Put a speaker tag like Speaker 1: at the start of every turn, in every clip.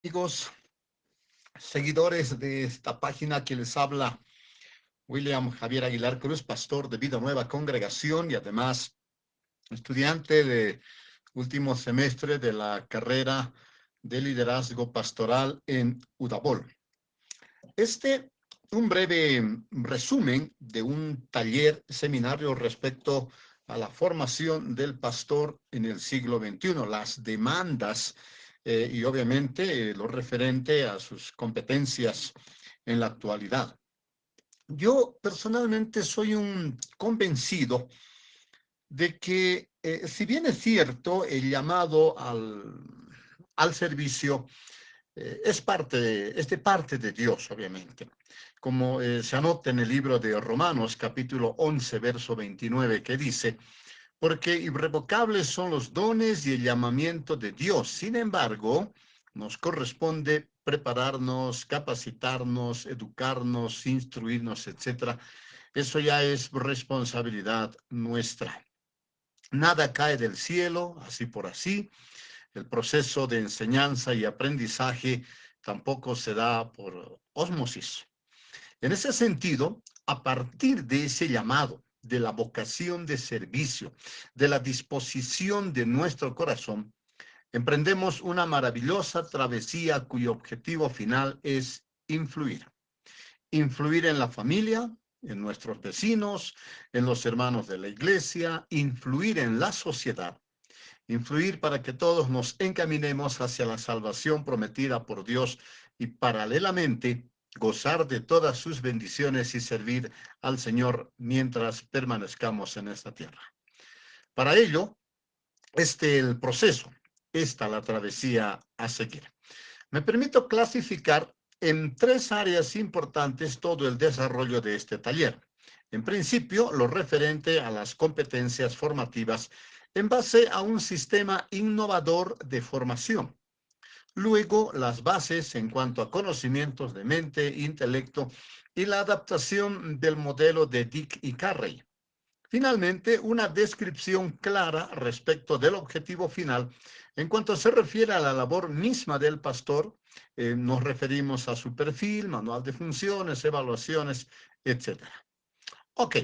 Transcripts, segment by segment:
Speaker 1: Amigos, seguidores de esta página que les habla William Javier Aguilar Cruz, pastor de Vida Nueva Congregación y además estudiante de último semestre de la carrera de liderazgo pastoral en Udabol. Un breve resumen de un taller, seminario respecto a la formación del pastor en el siglo XXI, las demandas y obviamente lo referente a sus competencias en la actualidad. Yo personalmente soy un convencido de que si bien es cierto el llamado al servicio es de parte de Dios, obviamente. Como se anota en el libro de Romanos, capítulo 11, verso 29, que dice, porque irrevocables son los dones y el llamamiento de Dios. Sin embargo, nos corresponde prepararnos, capacitarnos, educarnos, instruirnos, etcétera. Eso ya es responsabilidad nuestra. Nada cae del cielo, así por así. El proceso de enseñanza y aprendizaje tampoco se da por ósmosis. En ese sentido, a partir de ese llamado, de la vocación de servicio, de la disposición de nuestro corazón, emprendemos una maravillosa travesía cuyo objetivo final es influir. Influir en la familia, en nuestros vecinos, en los hermanos de la iglesia, influir en la sociedad, influir para que todos nos encaminemos hacia la salvación prometida por Dios y paralelamente gozar de todas sus bendiciones y servir al Señor mientras permanezcamos en esta tierra. Para ello, el proceso, la travesía a seguir. Me permito clasificar en tres áreas importantes todo el desarrollo de este taller. En principio, lo referente a las competencias formativas en base a un sistema innovador de formación. Luego, las bases en cuanto a conocimientos de mente, intelecto y la adaptación del modelo de Dick y Carrey. Finalmente, una descripción clara respecto del objetivo final. En cuanto se refiere a la labor misma del pastor, nos referimos a su perfil, manual de funciones, evaluaciones, etcétera. Ok,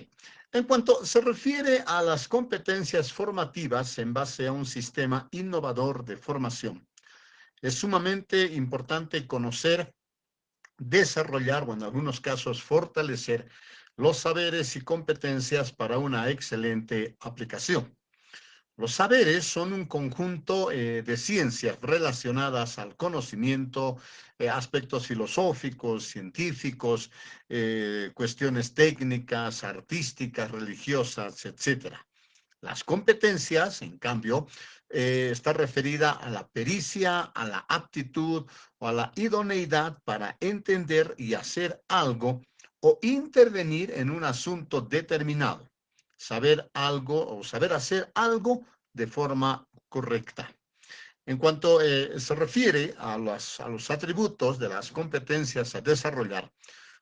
Speaker 1: en cuanto se refiere a las competencias formativas en base a un sistema innovador de formación, es sumamente importante conocer, desarrollar o en algunos casos fortalecer los saberes y competencias para una excelente aplicación. Los saberes son un conjunto de ciencias relacionadas al conocimiento, aspectos filosóficos, científicos, cuestiones técnicas, artísticas, religiosas, etcétera. Las competencias, en cambio, está referida a la pericia, a la aptitud o a la idoneidad para entender y hacer algo o intervenir en un asunto determinado. Saber algo o saber hacer algo de forma correcta. En cuanto se refiere a los atributos de las competencias a desarrollar,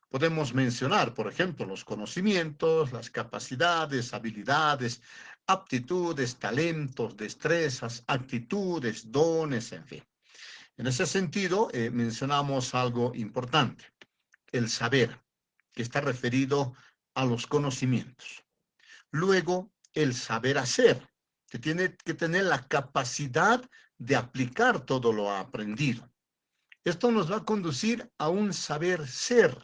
Speaker 1: podemos mencionar, por ejemplo, los conocimientos, las capacidades, habilidades, aptitudes, talentos, destrezas, actitudes, dones, en fin. En ese sentido, mencionamos algo importante, el saber, que está referido a los conocimientos. Luego, el saber hacer, que tiene que tener la capacidad de aplicar todo lo aprendido. Esto nos va a conducir a un saber ser.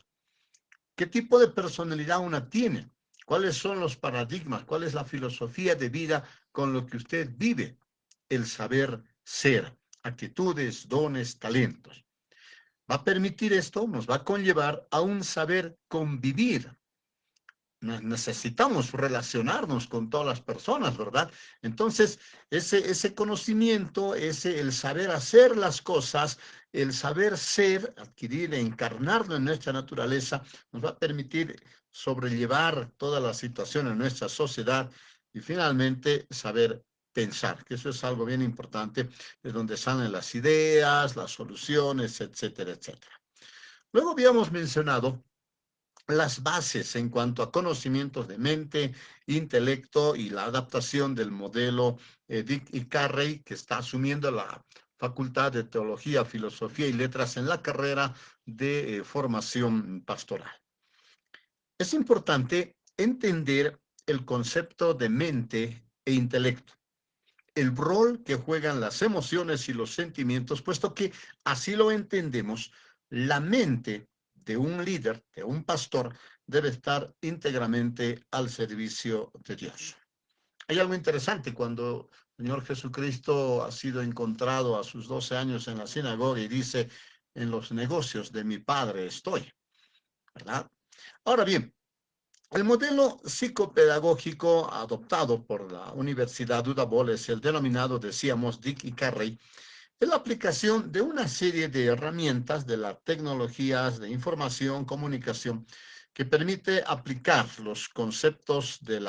Speaker 1: ¿Qué tipo de personalidad una tiene? ¿Cuáles son los paradigmas? ¿Cuál es la filosofía de vida con lo que usted vive? El saber ser, actitudes, dones, talentos. Va a permitir esto, nos va a conllevar a un saber convivir. Necesitamos relacionarnos con todas las personas, ¿verdad? Entonces, ese conocimiento, el saber hacer las cosas, el saber ser, adquirir, encarnarlo en nuestra naturaleza, nos va a permitir sobrellevar toda la situación en nuestra sociedad y finalmente saber pensar, que eso es algo bien importante, es donde salen las ideas, las soluciones, etcétera, etcétera. Luego habíamos mencionado las bases en cuanto a conocimientos de mente, intelecto y la adaptación del modelo Dick y Carrey, que está asumiendo Facultad de Teología, Filosofía y Letras en la carrera de formación pastoral. Es importante entender el concepto de mente e intelecto, el rol que juegan las emociones y los sentimientos, puesto que así lo entendemos, la mente de un líder, de un pastor, debe estar íntegramente al servicio de Dios. Hay algo interesante cuando el Señor Jesucristo ha sido encontrado a sus 12 años en la sinagoga y dice, en los negocios de mi Padre estoy, ¿verdad? Ahora bien, el modelo psicopedagógico adoptado por la Universidad Udabol es el denominado, decíamos, Dick y Carrey, es la aplicación de una serie de herramientas de las tecnologías de información, comunicación, que permite aplicar los conceptos de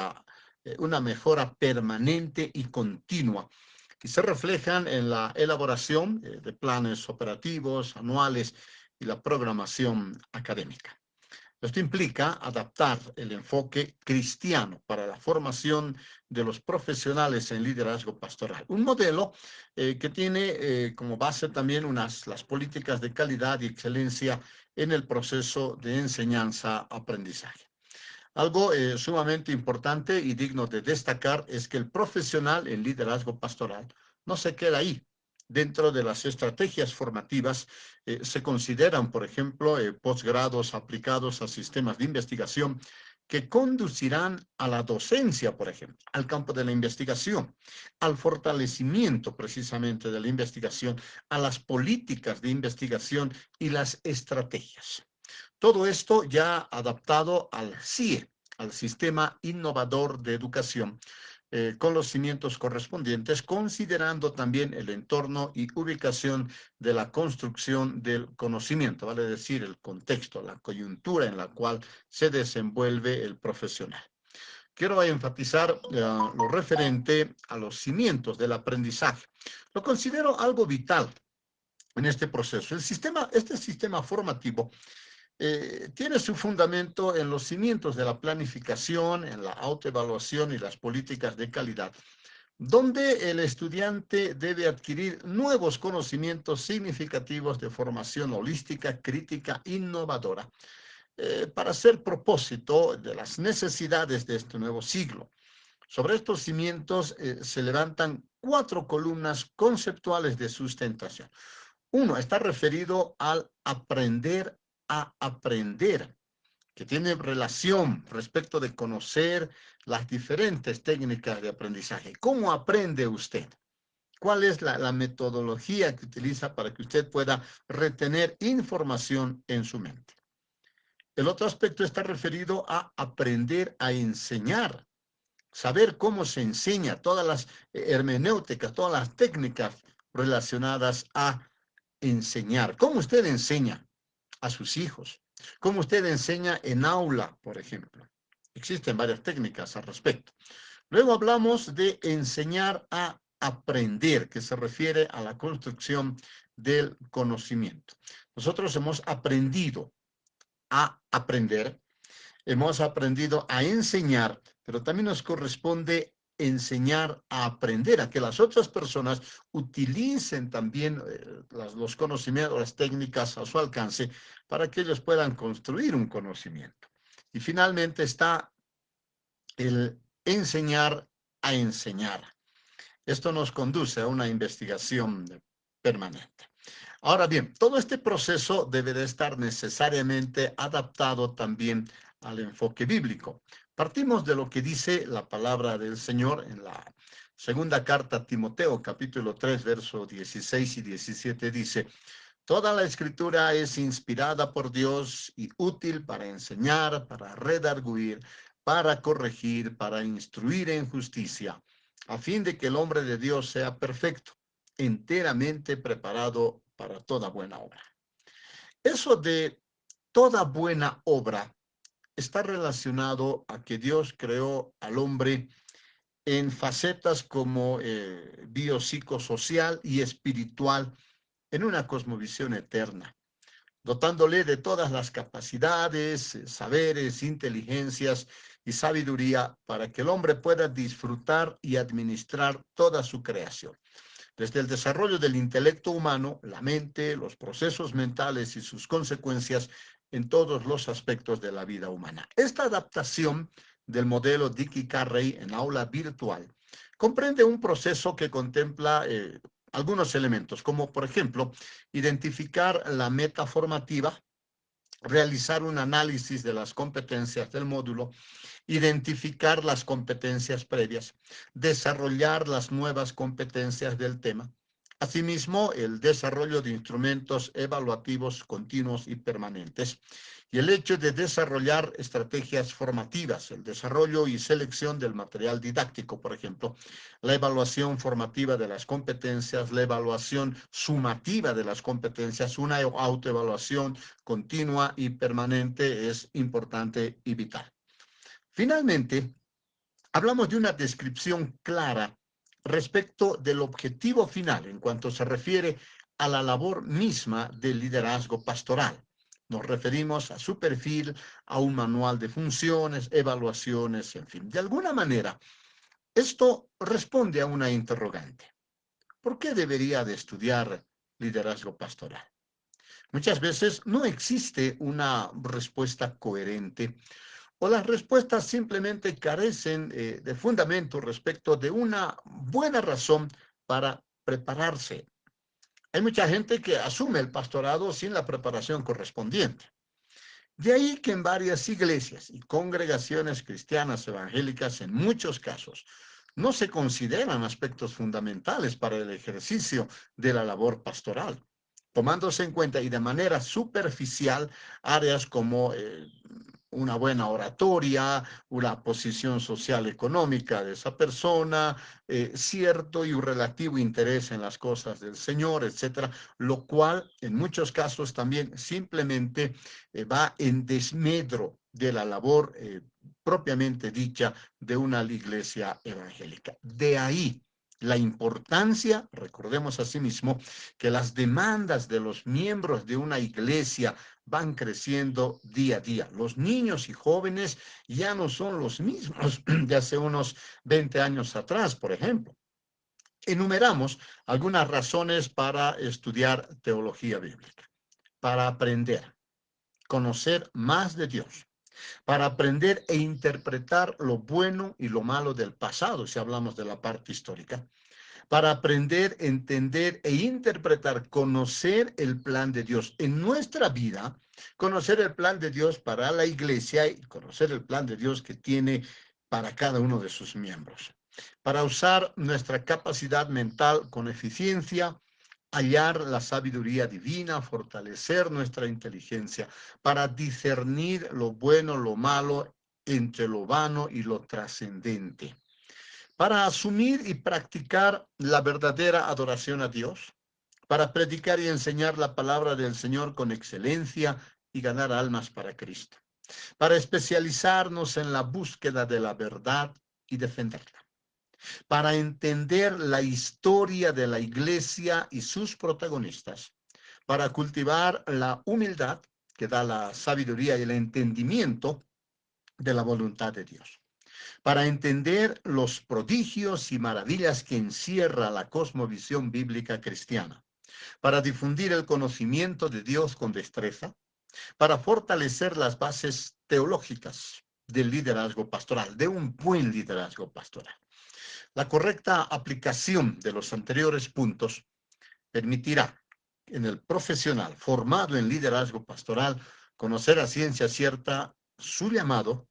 Speaker 1: una mejora permanente y continua, que se reflejan en la elaboración de planes operativos anuales y la programación académica. Esto implica adaptar el enfoque cristiano para la formación de los profesionales en liderazgo pastoral. Un modelo que tiene como base también las políticas de calidad y excelencia en el proceso de enseñanza-aprendizaje. Algo sumamente importante y digno de destacar es que el profesional en liderazgo pastoral no se queda ahí. Dentro de las estrategias formativas se consideran, por ejemplo, posgrados aplicados a sistemas de investigación que conducirán a la docencia, por ejemplo, al campo de la investigación, al fortalecimiento precisamente de la investigación, a las políticas de investigación y las estrategias. Todo esto ya adaptado al CIE, al Sistema Innovador de Educación, con los cimientos correspondientes, considerando también el entorno y ubicación de la construcción del conocimiento, vale decir, el contexto, la coyuntura en la cual se desenvuelve el profesional. Quiero enfatizar lo referente a los cimientos del aprendizaje. Lo considero algo vital en este proceso. Este sistema formativo tiene su fundamento en los cimientos de la planificación, en la autoevaluación y las políticas de calidad, donde el estudiante debe adquirir nuevos conocimientos significativos de formación holística, crítica, innovadora, para hacer propósito de las necesidades de este nuevo siglo. Sobre estos cimientos se levantan 4 columnas conceptuales de sustentación. Uno está referido al aprender a aprender, que tiene relación respecto de conocer las diferentes técnicas de aprendizaje. ¿Cómo aprende usted? ¿Cuál es la metodología que utiliza para que usted pueda retener información en su mente? El otro aspecto está referido a aprender a enseñar, saber cómo se enseña, todas las hermenéuticas, todas las técnicas relacionadas a enseñar. ¿Cómo usted enseña a sus hijos? ¿Cómo usted enseña en aula, por ejemplo? Existen varias técnicas al respecto. Luego hablamos de enseñar a aprender, que se refiere a la construcción del conocimiento. Nosotros hemos aprendido a aprender, hemos aprendido a enseñar, pero también nos corresponde enseñar a aprender, a que las otras personas utilicen también los conocimientos, las técnicas a su alcance para que ellos puedan construir un conocimiento. Y finalmente está el enseñar a enseñar. Esto nos conduce a una investigación permanente. Ahora bien, todo este proceso debe de estar necesariamente adaptado también al enfoque bíblico. Partimos de lo que dice la palabra del Señor en la segunda carta a Timoteo, capítulo 3, verso 16 y 17, dice: toda la escritura es inspirada por Dios y útil para enseñar, para redarguir, para corregir, para instruir en justicia, a fin de que el hombre de Dios sea perfecto, enteramente preparado para toda buena obra. Eso de toda buena obra está relacionado a que Dios creó al hombre en facetas como biopsicosocial y espiritual en una cosmovisión eterna, dotándole de todas las capacidades, saberes, inteligencias y sabiduría para que el hombre pueda disfrutar y administrar toda su creación. desde el desarrollo del intelecto humano, la mente, los procesos mentales y sus consecuencias en todos los aspectos de la vida humana. Esta adaptación del modelo Dickey Carrey en aula virtual comprende un proceso que contempla algunos elementos, como por ejemplo, identificar la meta formativa, realizar un análisis de las competencias del módulo, identificar las competencias previas, desarrollar las nuevas competencias del tema. Asimismo, el desarrollo de instrumentos evaluativos continuos y permanentes. Y el hecho de desarrollar estrategias formativas, el desarrollo y selección del material didáctico, por ejemplo, la evaluación formativa de las competencias, la evaluación sumativa de las competencias, una autoevaluación continua y permanente es importante y vital. Finalmente, hablamos de una descripción clara respecto del objetivo final en cuanto se refiere a la labor misma del liderazgo pastoral. Nos referimos a su perfil, a un manual de funciones, evaluaciones, en fin. De alguna manera, esto responde a una interrogante. ¿Por qué debería de estudiar liderazgo pastoral? Muchas veces no existe una respuesta coherente o las respuestas simplemente carecen de fundamento respecto de una buena razón para prepararse. Hay mucha gente que asume el pastorado sin la preparación correspondiente. De ahí que en varias iglesias y congregaciones cristianas evangélicas, en muchos casos, no se consideran aspectos fundamentales para el ejercicio de la labor pastoral, tomándose en cuenta y de manera superficial áreas como una buena oratoria, una posición social económica de esa persona, cierto y un relativo interés en las cosas del Señor, etcétera, lo cual en muchos casos también simplemente va en desmedro de la labor propiamente dicha de una iglesia evangélica. De ahí la importancia, recordemos asimismo, que las demandas de los miembros de una iglesia van creciendo día a día. Los niños y jóvenes ya no son los mismos de hace unos 20 años atrás, por ejemplo. Enumeramos algunas razones para estudiar teología bíblica, para aprender, conocer más de Dios, para aprender e interpretar lo bueno y lo malo del pasado, si hablamos de la parte histórica, para aprender, entender e interpretar, conocer el plan de Dios en nuestra vida, conocer el plan de Dios para la iglesia y conocer el plan de Dios que tiene para cada uno de sus miembros. Para usar nuestra capacidad mental con eficiencia, hallar la sabiduría divina, fortalecer nuestra inteligencia, para discernir lo bueno, lo malo, entre lo vano y lo trascendente, para asumir y practicar la verdadera adoración a Dios, para predicar y enseñar la palabra del Señor con excelencia y ganar almas para Cristo, para especializarnos en la búsqueda de la verdad y defenderla, para entender la historia de la iglesia y sus protagonistas, para cultivar la humildad que da la sabiduría y el entendimiento de la voluntad de Dios, para entender los prodigios y maravillas que encierra la cosmovisión bíblica cristiana, para difundir el conocimiento de Dios con destreza, para fortalecer las bases teológicas del liderazgo pastoral, de un buen liderazgo pastoral. La correcta aplicación de los anteriores puntos permitirá en el profesional formado en liderazgo pastoral conocer a ciencia cierta su llamado,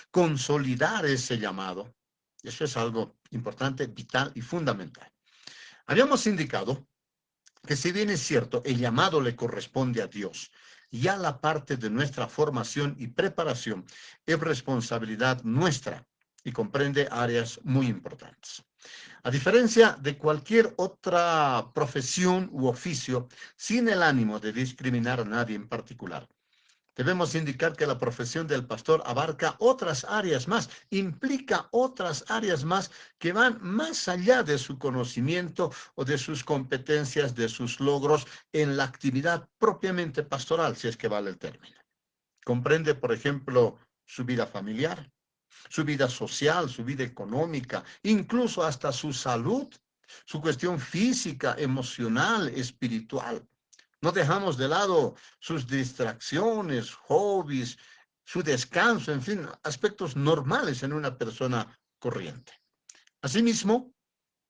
Speaker 1: consolidar ese llamado. Eso es algo importante, vital y fundamental. Habíamos indicado que si bien es cierto, el llamado le corresponde a Dios, ya la parte de nuestra formación y preparación es responsabilidad nuestra y comprende áreas muy importantes. A diferencia de cualquier otra profesión u oficio, sin el ánimo de discriminar a nadie en particular, debemos indicar que la profesión del pastor abarca otras áreas más, implica otras áreas más que van más allá de su conocimiento o de sus competencias, de sus logros en la actividad propiamente pastoral, si es que vale el término. Comprende, por ejemplo, su vida familiar, su vida social, su vida económica, incluso hasta su salud su cuestión física, emocional, espiritual. No dejamos de lado sus distracciones, hobbies, su descanso, en fin, aspectos normales en una persona corriente. Asimismo,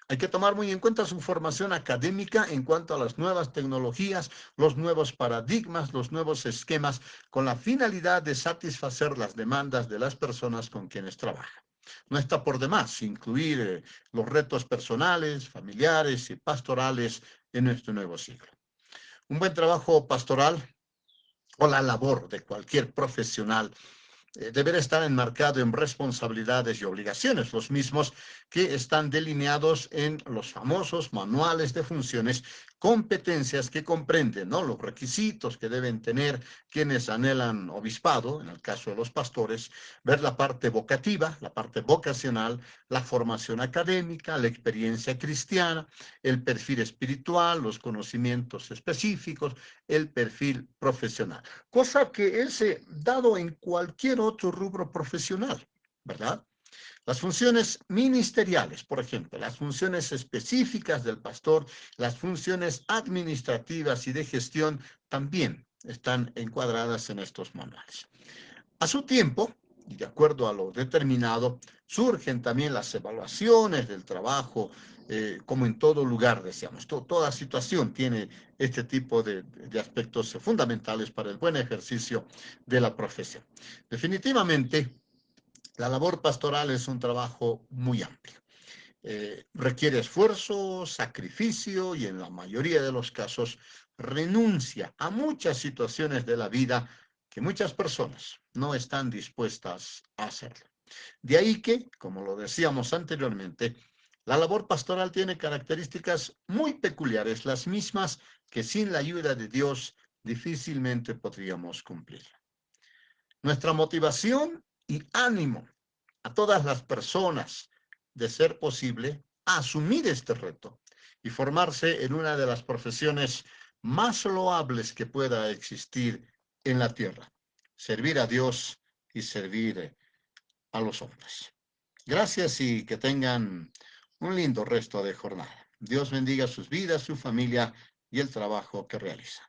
Speaker 1: hay que tomar muy en cuenta su formación académica en cuanto a las nuevas tecnologías, los nuevos paradigmas, los nuevos esquemas, con la finalidad de satisfacer las demandas de las personas con quienes trabaja. No está por demás incluir los retos personales, familiares y pastorales en nuestro nuevo siglo. Un buen trabajo pastoral o la labor de cualquier profesional deberá estar enmarcado en responsabilidades y obligaciones, los mismos que están delineados en los famosos manuales de funciones, competencias que comprenden, ¿no?, los requisitos que deben tener quienes anhelan obispado, en el caso de los pastores, ver la parte vocativa, la parte vocacional, la formación académica, la experiencia cristiana, el perfil espiritual, los conocimientos específicos, el perfil profesional, cosa que es dado en cualquier otro rubro profesional, ¿verdad? Las funciones ministeriales, por ejemplo, las funciones específicas del pastor, las funciones administrativas y de gestión también están encuadradas en estos manuales. A su tiempo, y de acuerdo a lo determinado, surgen también las evaluaciones del trabajo, como en todo lugar, decíamos. Toda situación tiene este tipo de aspectos fundamentales para el buen ejercicio de la profesión. Definitivamente, la labor pastoral es un trabajo muy amplio. Requiere esfuerzo, sacrificio y en la mayoría de los casos renuncia a muchas situaciones de la vida que muchas personas no están dispuestas a hacerlo. De ahí que, como lo decíamos anteriormente, la labor pastoral tiene características muy peculiares, las mismas que sin la ayuda de Dios difícilmente podríamos cumplir. Nuestra motivación y ánimo a todas las personas, de ser posible, a asumir este reto y formarse en una de las profesiones más loables que pueda existir en la tierra: servir a Dios y servir a los hombres. Gracias y que tengan un lindo resto de jornada. Dios bendiga sus vidas, su familia y el trabajo que realizan.